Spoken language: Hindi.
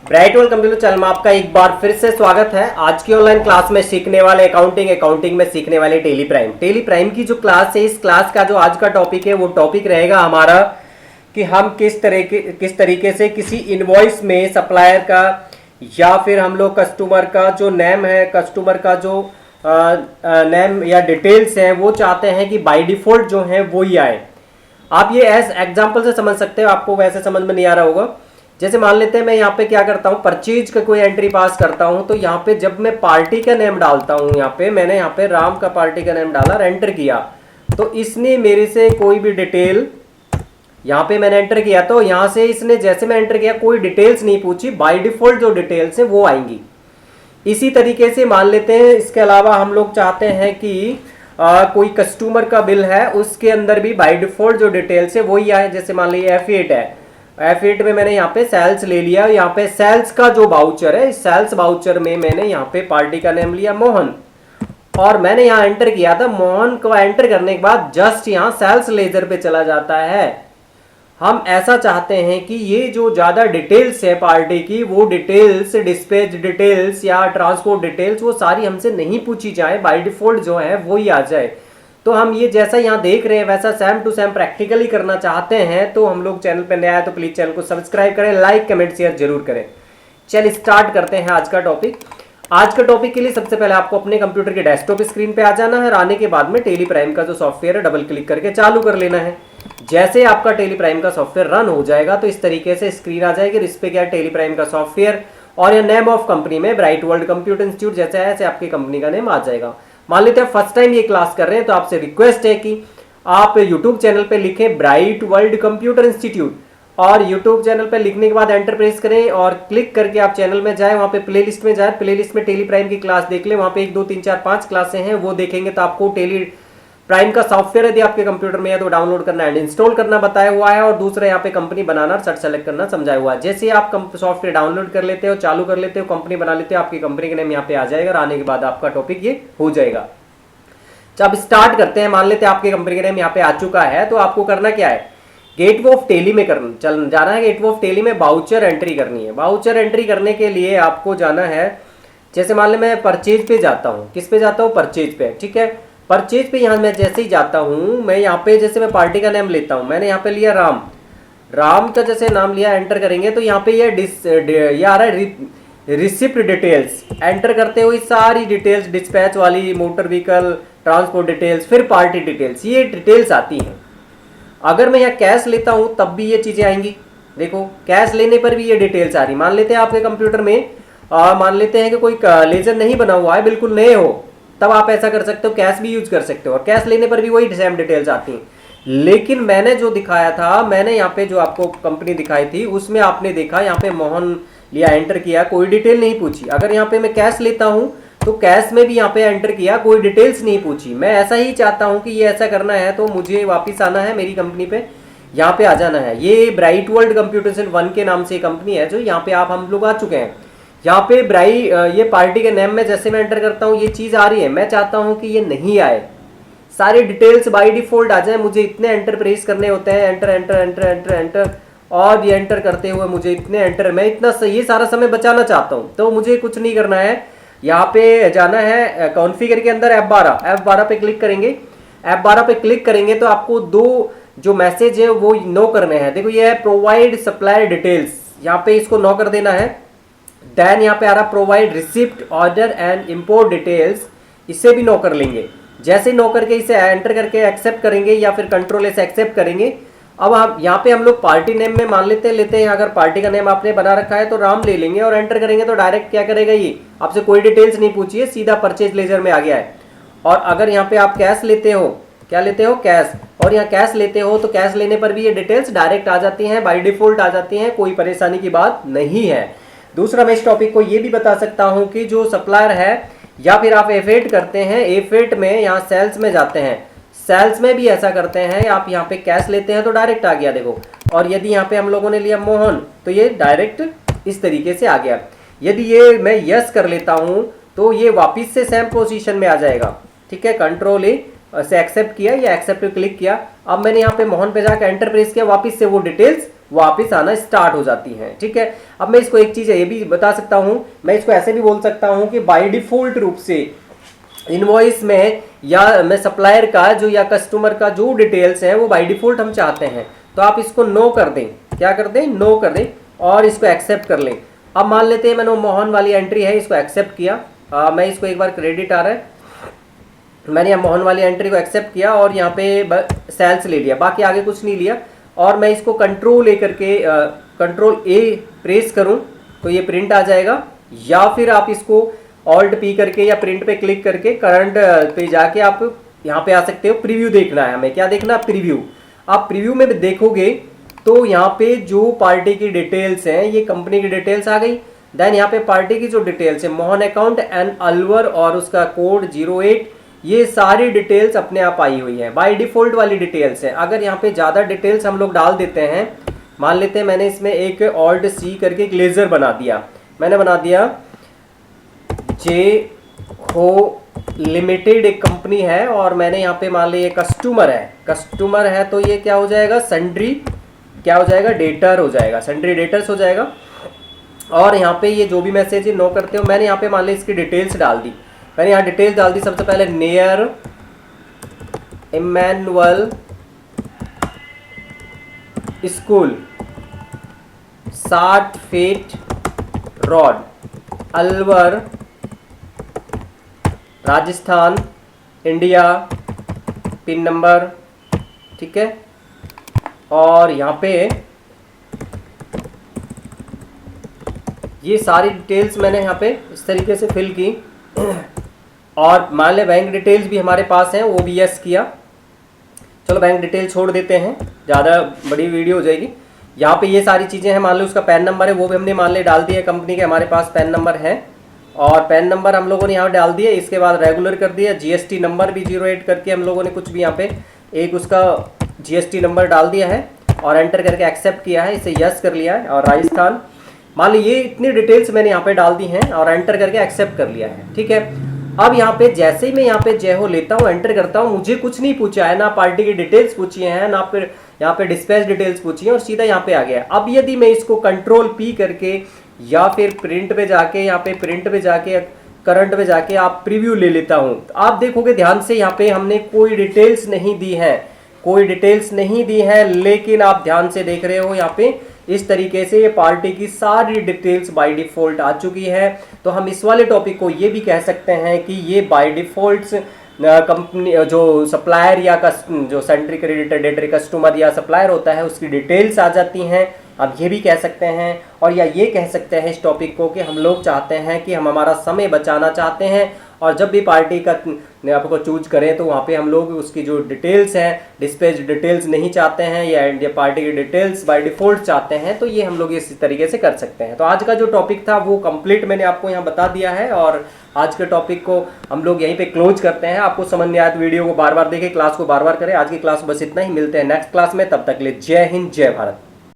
ब्राइट वर्ल्ड कंप्यूटर चैनल में आपका एक बार फिर से स्वागत है। आज की ऑनलाइन क्लास में सीखने वाले अकाउंटिंग में सीखने वाले टेली प्राइम की जो क्लास है, इस क्लास का जो आज का टॉपिक है वो टॉपिक रहेगा हमारा कि हम किस तरीके से किसी इनवॉइस में सप्लायर का या फिर हम लोग कस्टमर का जो नेम है, कस्टमर का जो नेम या डिटेल्स हैं वो चाहते हैं कि बाय डिफॉल्ट जो है वो ही आए। आप ये एज एग्जाम्पल से समझ सकते हो, आपको वैसे समझ में नहीं आ रहा होगा। जैसे मान लेते हैं मैं यहाँ पे क्या करता हूँ, परचेज का कोई एंट्री पास करता हूँ, तो यहाँ पे जब मैं पार्टी का नेम डालता हूँ, यहाँ पे मैंने यहाँ पे राम का पार्टी का नेम डाला और एंटर किया, तो इसने मेरे से कोई भी डिटेल यहाँ पे मैंने एंटर किया, तो यहाँ से इसने जैसे मैं एंटर किया कोई डिटेल्स नहीं पूछी, बाय डिफॉल्ट जो डिटेल्स है वो आएंगी। इसी तरीके से मान लेते हैं इसके अलावा हम लोग चाहते हैं कि कोई कस्टमर का बिल है उसके अंदर भी बाय डिफॉल्ट जो डिटेल्स है वही आए। जैसे मान लीजिए F8 है, F8 में मैंने यहाँ पे सेल्स ले लिया, यहाँ पे सेल्स का जो वाउचर है, इस सेल्स वाउचर में मैंने यहाँ पे पार्टी का नेम लिया मोहन, और मैंने यहाँ एंटर किया था। मोहन को एंटर करने के बाद जस्ट यहाँ सेल्स लेजर पे चला जाता है। हम ऐसा चाहते हैं कि ये जो ज्यादा डिटेल्स है पार्टी की, वो डिटेल्स, डिस्पैच डिटेल्स या ट्रांसपोर्ट डिटेल्स, वो सारी हमसे नहीं पूछी जाए, बाय डिफॉल्ट जो है वो ही आ जाए। तो हम ये जैसा यहाँ देख रहे हैं वैसा सेम टू सेम प्रैक्टिकली करना चाहते हैं। तो हम लोग चैनल पे नया है तो प्लीज चैनल को सब्सक्राइब करें, लाइक कमेंट शेयर जरूर करें। चलिए स्टार्ट करते हैं आज का टॉपिक। आज के टॉपिक के लिए सबसे पहले आपको अपने कंप्यूटर के डेस्कटॉप स्क्रीन पे आ जाना है। आने के बाद में टेली प्राइम का जो सॉफ्टवेयर है डबल क्लिक करके चालू कर लेना है। जैसे आपका टेली प्राइम का सॉफ्टवेयर रन हो जाएगा तो इस तरीके से स्क्रीन आ जाएगी। इस पे क्या है, टेली प्राइम का सॉफ्टवेयर और ये नेम ऑफ कंपनी में ब्राइट वर्ल्ड कंप्यूटर इंस्टीट्यूट जैसे है ऐसे आपकी कंपनी का नेम आ जाएगा। मान लेते हैं फर्स्ट टाइम ये क्लास कर रहे हैं तो आपसे रिक्वेस्ट है कि आप यूट्यूब चैनल पे लिखें ब्राइट वर्ल्ड कंप्यूटर इंस्टीट्यूट, और यूट्यूब चैनल पे लिखने के बाद एंटर प्रेस करें और क्लिक करके आप चैनल में जाएं, वहां पे प्लेलिस्ट में जाएं, प्लेलिस्ट में टेली प्राइम की क्लास देख लें। वहां पे 1 2 3 4 5 क्लासें हैं, वो देखेंगे तो आपको टेली प्राइम का सॉफ्टवेयर यदि आपके कंप्यूटर में है तो डाउनलोड करना एंड इंस्टॉल करना बताया हुआ है, और दूसरा यहाँ पे कंपनी बनाना और सर्च सेलेक्ट करना समझाया हुआ है। जैसे आप सॉफ्टवेयर डाउनलोड कर लेते हो, चालू कर लेते हो, कंपनी बना लेते हो, आपकी कंपनी का नेम यहाँ पे आ जाएगा और आने के बाद आपका टॉपिक ये हो जाएगा। अब स्टार्ट करते हैं। मान लेते हैं आपके कंपनी का नेम यहाँ पे आ चुका है, तो आपको करना क्या है, गेटवे ऑफ टेली में जाना है। गेटवे ऑफ टेली में बाउचर एंट्री करनी है। बाउचर एंट्री करने के लिए आपको जाना है, जैसे मान ले मैं परचेज पे जाता हूँ, किस पे जाता हूँ, परचेज पे, ठीक है। परचेज पे यहाँ मैं जैसे ही जाता हूँ, मैं यहाँ पे जैसे मैं पार्टी का नेम लेता हूँ, मैंने यहाँ पे लिया राम, राम का जैसे नाम लिया, एंटर करेंगे तो यहाँ पे ये आ रहा है रिसिप्ट डिटेल्स। एंटर करते हुए सारी डिटेल्स, डिस्पैच वाली, मोटर व्हीकल, ट्रांसपोर्ट डिटेल्स, फिर पार्टी डिटेल्स, ये डिटेल्स आती हैं। अगर मैं यहाँ कैश लेता हूँ तब भी ये चीजें आएंगी। देखो कैश लेने पर भी ये डिटेल्स आ रही। मान लेते हैं आपके कंप्यूटर में मान लेते हैं कि कोई लेजर नहीं बना हुआ है, बिल्कुल नए हो, तब आप ऐसा कर सकते हो, कैश भी यूज कर सकते हो, और कैश लेने पर भी वही सेम डिटेल्स आती हैं। लेकिन मैंने जो दिखाया था, मैंने यहाँ पे जो आपको कंपनी दिखाई थी उसमें आपने देखा यहाँ पे मोहन लिया, एंटर किया, कोई डिटेल नहीं पूछी। अगर यहाँ पे मैं कैश लेता हूँ तो कैश में भी यहाँ पे एंटर किया, कोई डिटेल्स नहीं पूछी। मैं ऐसा ही चाहता हूँ कि ये ऐसा करना है, तो मुझे वापस आना है मेरी कंपनी पे, यहाँ पे आ जाना है। ये ब्राइट वर्ल्ड कंप्यूटर 1 के नाम से कंपनी है जो यहाँ पे आप हम लोग आ चुके हैं। यहाँ पे ये पार्टी के नेम में जैसे मैं एंटर करता हूँ ये चीज आ रही है। मैं चाहता हूँ कि ये नहीं आए, सारे डिटेल्स बाय डिफॉल्ट आ जाए। मुझे इतने एंटर प्रेस करने होते हैं, enter enter enter enter enter, और ये एंटर करते हुए मुझे इतने एंटर, मैं इतना ये सारा समय बचाना चाहता हूँ, तो मुझे कुछ नहीं करना है। यहाँ पे जाना है कॉन्फ़िगर के अंदर F12 पे क्लिक करेंगे। F12 पे क्लिक करेंगे तो आपको 2 जो मैसेज है वो नो करने हैं। देखो ये है प्रोवाइड सप्लायर डिटेल्स, यहाँ पे इसको नो कर देना है। देन यहाँ पे आ रहा provide receipt order and import details, इसे भी नो कर लेंगे। जैसे नो करके इसे एंटर करके एक्सेप्ट करेंगे या फिर कंट्रोल से एक्सेप्ट करेंगे। अब हम यहाँ पे हम लोग पार्टी नेम में मान लेते हैं, अगर पार्टी का नेम आपने बना रखा है तो राम ले लेंगे और एंटर करेंगे तो डायरेक्ट क्या करेगा, ये आपसे कोई डिटेल्स नहीं पूछिए, सीधा परचेज लेजर में आ गया है। और अगर यहाँ पे आप कैश लेते हो, क्या लेते हो, कैश, और यहाँ कैश लेते हो तो कैश लेने पर भी ये डिटेल्स डायरेक्ट आ जाती हैं, बाय डिफॉल्ट आ जाती हैं, कोई परेशानी की बात नहीं है। दूसरा मैं इस टॉपिक को ये भी बता सकता हूँ कि जो सप्लायर है, या फिर आप F8 करते हैं, F8 में यहाँ सेल्स में जाते हैं, सेल्स में भी ऐसा करते हैं, आप यहाँ पे कैश लेते हैं तो डायरेक्ट आ गया देखो। और यदि यहाँ पे हम लोगों ने लिया मोहन तो ये डायरेक्ट इस तरीके से आ गया। यदि ये मैं यस कर लेता हूँ तो ये वापस से सेम पोजीशन में आ जाएगा, ठीक है। कंट्रोल से एक्सेप्ट किया या एक्सेप्ट पे क्लिक किया, अब मैंने यहाँ पे मोहन पे जाकर एंटर प्रेस किया, वापस से वो डिटेल्स वापस आना स्टार्ट हो जाती हैं। ठीक है, अब मैं इसको एक चीज़ ये भी बता सकता हूँ, मैं इसको ऐसे भी बोल सकता हूँ कि बाय डिफॉल्ट रूप से इनवॉइस में या मैं सप्लायर का जो या कस्टमर का जो डिटेल्स है वो बाय डिफॉल्ट हम चाहते हैं, तो आप इसको नो कर दें। क्या कर दें? नो कर दें और इसको एक्सेप्ट कर लें। अब मान लेते हैं मैंने मोहन वाली एंट्री है, इसको एक्सेप्ट किया। मैं इसको एक बार क्रेडिट आ रहा है, मैंने यहाँ मोहन वाली एंट्री को एक्सेप्ट किया और यहाँ पे सेल्स ले लिया, बाकी आगे कुछ नहीं लिया। और मैं इसको कंट्रोल ए करके कंट्रोल ए प्रेस करूँ तो ये प्रिंट आ जाएगा, या फिर आप इसको ऑल्ट पी करके या प्रिंट पे क्लिक करके करंट पे जाके आप यहाँ पे आ सकते हो। प्रीव्यू देखना है हमें, क्या देखना? प्रीव्यू। आप प्रीव्यू में देखोगे तो यहाँ पे जो पार्टी की डिटेल्स हैं, ये कंपनी की डिटेल्स आ गई। देन यहाँ पे पार्टी की जो डिटेल्स है, मोहन अकाउंट एंड अलवर और उसका कोड 08, ये सारी डिटेल्स अपने आप आई हुई है, बाय डिफॉल्ट वाली डिटेल्स है। अगर यहाँ पे ज़्यादा डिटेल्स हम लोग डाल देते हैं, मान लेते हैं मैंने इसमें एक ऑल्ट सी करके एक लेज़र बना दिया, मैंने बना दिया जे हो लिमिटेड एक कंपनी है, और मैंने यहाँ पे मान लिया कस्टमर है, कस्टमर है तो ये क्या हो जाएगा? सन्ड्री, क्या हो जाएगा? डेटर हो जाएगा, सन्ड्री डेटर्स हो जाएगा। और यहाँ पे ये जो भी मैसेज नो करते हो, मैंने यहाँ पे मान लिया इसकी डिटेल्स डाल दी, मैंने यहाँ डिटेल्स डाल दी। सबसे पहले near Emmanuel school 60 feet road, Alwar, Rajasthan, India, pin number. ठीक है, और यहाँ पे ये सारी डिटेल्स मैंने यहाँ पे इस तरीके से फिल की। और मान ले बैंक डिटेल्स भी हमारे पास हैं, वो भी यस किया। चलो बैंक डिटेल छोड़ देते हैं, ज़्यादा बड़ी वीडियो हो जाएगी। यहाँ पे ये सारी चीज़ें हैं, मान लो उसका पैन नंबर है वो भी हमने मान ले डाल दिया, कंपनी के हमारे पास पैन नंबर है और पैन नंबर हम लोगों ने यहाँ डाल दिया। इसके बाद रेगुलर कर दिया, जीएसटी नंबर भी 08 करके हम लोगों ने कुछ भी यहाँ पे एक उसका जीएसटी नंबर डाल दिया है और एंटर करके एक्सेप्ट किया है, इसे यस कर लिया है। और राजस्थान, मान लो ये इतनी डिटेल्स मैंने यहाँ पे डाल दी हैं और एंटर करके एक्सेप्ट कर लिया है। ठीक है, अब यहाँ पे जैसे ही मैं यहाँ पे जय हो लेता हूँ, एंटर करता हूँ, मुझे कुछ नहीं पूछा है, ना पार्टी की डिटेल्स पूछी हैं, ना फिर यहाँ पे डिस्पैच डिटेल्स पूछी हैं, और सीधा यहाँ पे आ गया। अब यदि मैं इसको कंट्रोल पी करके या फिर प्रिंट पे जाके, यहाँ पे प्रिंट पे जाके करंट पे जाके आप प्रीव्यू ले लेता हूँ, तो आप देखोगे ध्यान से यहाँ पे हमने कोई डिटेल्स नहीं दी है, कोई डिटेल्स नहीं दी है, लेकिन आप ध्यान से देख रहे हो यहाँ पे इस तरीके से ये पार्टी की सारी डिटेल्स बाय डिफॉल्ट आ चुकी है। तो हम इस वाले टॉपिक को ये भी कह सकते हैं कि ये बाय डिफॉल्ट कंपनी जो सप्लायर या जो सेंट्री क्रेडिटर डेटर कस्टमर या सप्लायर होता है उसकी डिटेल्स आ जाती हैं। अब ये भी कह सकते हैं और या ये कह सकते हैं इस टॉपिक को कि हम लोग चाहते हैं कि हम हमारा समय बचाना चाहते हैं, और जब भी पार्टी का आपको चूज करें तो वहाँ पे हम लोग उसकी जो डिटेल्स हैं, डिस्पैच डिटेल्स नहीं चाहते हैं या पार्टी की डिटेल्स बाय डिफ़ॉल्ट चाहते हैं, तो ये हम लोग इस तरीके से कर सकते हैं। तो आज का जो टॉपिक था वो कंप्लीट मैंने आपको यहाँ बता दिया है, और आज के टॉपिक को हम लोग यहीं पे क्लोज करते हैं। आपको समझ में आया तो वीडियो को बार बार देखें, क्लास को बार बार करें। आज की क्लास बस इतना ही, मिलते हैं नेक्स्ट क्लास में, तब तक के लिए जय हिंद जय भारत।